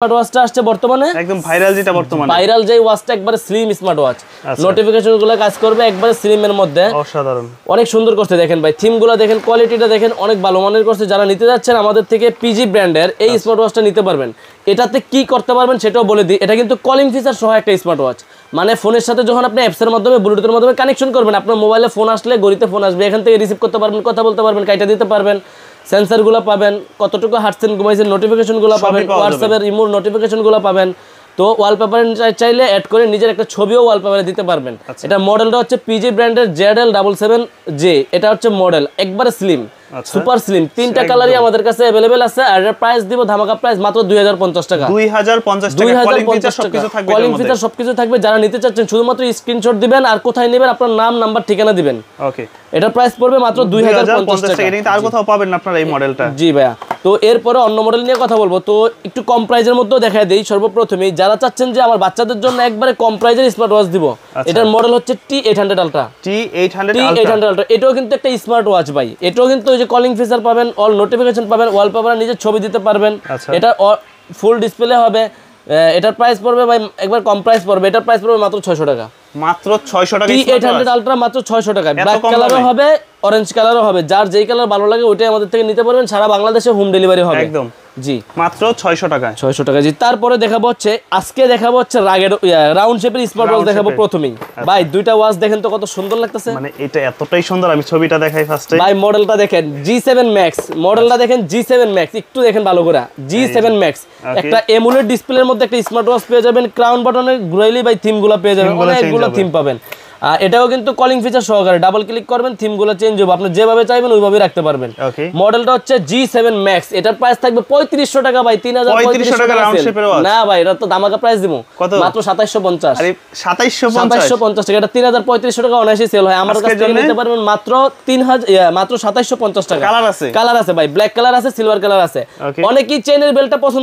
Smart ওয়াচটা আসছে বর্তমানে একদম ভাইরাল, যেটা বর্তমানে ভাইরাল যে ওয়াচটা একবারে স্লিম স্মার্ট ওয়াচ, নোটিফিকেশনগুলো কাজ করবে একবারে স্লিমের মধ্যে, অসাধারণ, অনেক সুন্দর করতে। দেখেন ভাই থিমগুলো দেখেন, কোয়ালিটিটা দেখেন, অনেক ভালো মানের করছে। যারা নিতে যাচ্ছেন আমাদের থেকে পিজি ব্র্যান্ডের এই স্মার্ট ওয়াচটা নিতে পারবেন। এটাতে কি করতে পারবেন সেটাও বলে দিই। এটা কিন্তু কলিং ফিচার সহ একটা স্মার্ট ওয়াচ, মানে ফোনের সাথে যখন আপনি অ্যাপসের মাধ্যমে ব্লুটুথের মাধ্যমে কানেকশন করবেন, আপনার মোবাইলে ফোন আসলে ঘড়িতে ফোন আসবে, এখান থেকে রিসিভ করতে পারবেন, কথা বলতে পারবেন, কাইটা দিতে পারবেন, সেন্সরগুলো পাবেন, কতটুকু হাঁটছেন ঘুমাইছেন নোটিফিকেশনগুলো পাবেন, হোয়াটসঅ্যাপের ইমোর নোটিফিকেশনগুলো পাবেন। তো ওয়ালপেপার চাইলে অ্যাড করে নিজের একটা ছবিও ওয়ালপেপারে দিতে পারবেন। এটা মডেলটা হচ্ছে পিজি ব্র্যান্ডের ZL77J, এটা হচ্ছে মডেল একবারে স্লিম, সুপার স্লিম, তিনটা কালারই আমাদের কাছে अवेलेबल আছে। আর এর প্রাইস দিব ধামাকা প্রাইস মাত্র 2050 টাকা। 2050 টাকা কলিং ফিচার সবকিছু থাকবে, কলিং ফিচার সবকিছু থাকবে। যারা নিতে চাচ্ছেন শুধুমাত্র স্ক্রিনশট দিবেন আর কোথায় নেবেন আপনার নাম নাম্বার ঠিকানা দিবেন। ওকে, এটার প্রাইস পড়বে মাত্র 2050 টাকা। এটা কিন্তু আর কোথাও পাবেন না আপনারা এই মডেলটা। জি ভাইয়া, তো এরপরে অন্য মডেল নিয়ে কথা বলবো। তো একটু কম প্রাইজের মধ্যেও দেখায় দেই। সর্বপ্রথমেই যারা চাচ্ছেন যে আমার বাচ্চাদের জন্য একবারে কম প্রাইজের স্মার্ট ওয়াচ দিব, এটার মডেল হচ্ছে T800 Ultra। T800 এটাও কিন্তু একটা স্মার্ট ওয়াচ ভাই। এটাও কিন্তু ওই যে কলিং ফিচার পাবেন, অল নোটিফিকেশন পাবেন, ওয়ালপেপারে নিজের ছবি দিতে পারবেন। এটা ফুল ডিসপ্লে হবে। এটার প্রাইস পড়বে ভাই একবার কম প্রাইস পড়বে, এটার প্রাইস পড়বে মাত্র 600 টাকা। মাত্র 600 টাকা। T800 Ultra মাত্র 600 টাকা। ব্ল্যাক কালারও হবে, অরেঞ্জ কালারও হবে, যার যেই কালার ভালো লাগে ওইটাই আমাদের থেকে নিতে পারবেন। সারা বাংলাদেশে হোম ডেলিভারি হবে একদম। জি, মাত্র 600 টাকা। 600 টাকা। জি, তারপরে দেখাবো হচ্ছে আজকে দেখাবো হচ্ছে রাউন্ড শেপের স্মার্ট ওয়াচ দেখাবো প্রথমেই। ভাই দুইটা ওয়াচ দেখেন তো কত সুন্দর লাগতেছে। মানে এটা এতটাই সুন্দর, আমি ছবিটা দেখাই ফার্স্টে। ভাই মডেলটা দেখেন G7 Max, মডেলটা দেখেন G7 Max, একটু দেখেন ভালো করে G7 Max। একটা এমুলেট ডিসপ্লের মধ্যে একটা স্মার্ট ওয়াচ পেয়ে যাবেন। ক্রাউন বাটনে ঘুরাইলেই ভাই থিমগুলো পেয়ে যাবেন, অনেকগুলো থিম পাবেন। এটাও কিন্তু কলিং ফিচার সহকারে, ডাবল ক্লিক করবেন থিমগুলো চেঞ্জ হবে, আপনি যেভাবে চাইবেন ওইভাবেই রাখতে পারবেন। মডেলটা হচ্ছে G7 Max, এটার প্রাইস থাকবে 3500 টাকা ভাই। 3035 টাকা রাউন্ড শেপের ওয়াচ। না ভাই, এটা তো ধামাকা প্রাইস দিব মাত্র 2750। আরে 2750 টাকা। এটা 3035 টাকা অনায়াসে সেল হয়। আমার কাছ থেকে নিতে পারবেন মাত্র 2750 টাকা। কালার আছে ভাই, ব্ল্যাক কালার আছে, সিলভার কালার আছে। অনেকেই চেইনের বেল্টটা পছন্দ